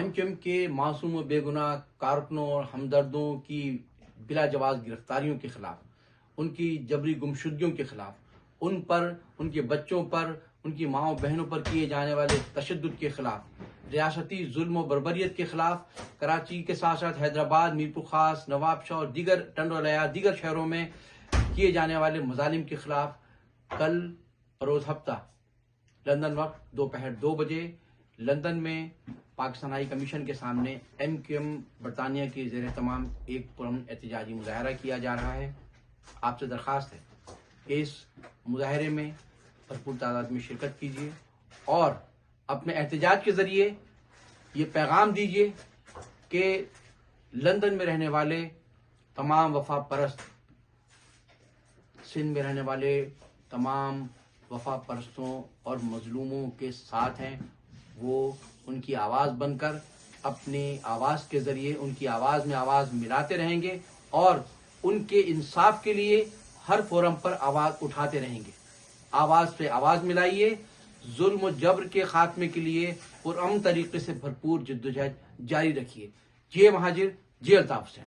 MQM کے معصوم و بے گناہ کارکنوں اور ہمدردوں کی بلا جواز گرفتاریوں کے خلاف، ان کی جبری گمشدگیوں کے خلاف، ان پر، ان کے بچوں پر، ان کی ماؤں بہنوں پر کیے جانے والے تشدد کے خلاف، ریاستی ظلم و بربریت کے خلاف، کراچی کے ساتھ ساتھ حیدرآباد، میرپور خاص، نواب شاہ اور دیگر ٹنڈوالیا دیگر شہروں میں کیے جانے والے مظالم کے خلاف کل بروز ہفتہ لندن وقت دوپہر 2 بجے لندن میں پاکستان ہائی کمیشن کے سامنے MQM برطانیہ کے زیر اہتمام ایک پرامن احتجاجی مظاہرہ کیا جا رہا ہے۔ آپ سے درخواست ہے کہ اس مظاہرے میں بھرپور تعداد میں شرکت کیجیے اور اپنے احتجاج کے ذریعے یہ پیغام دیجیے کہ لندن میں رہنے والے تمام وفا پرست، سندھ میں رہنے والے تمام وفا پرستوں اور مظلوموں کے ساتھ ہیں۔ وہ ان کی آواز بن کر اپنی آواز کے ذریعے ان کی آواز میں آواز ملاتے رہیں گے اور ان کے انصاف کے لیے ہر فورم پر آواز اٹھاتے رہیں گے۔ آواز پہ آواز ملائیے، ظلم و جبر کے خاتمے کے لیے پرامن طریقے سے بھرپور جدوجہد جاری رکھیے۔ جے مہاجر، جے الطاف حسین۔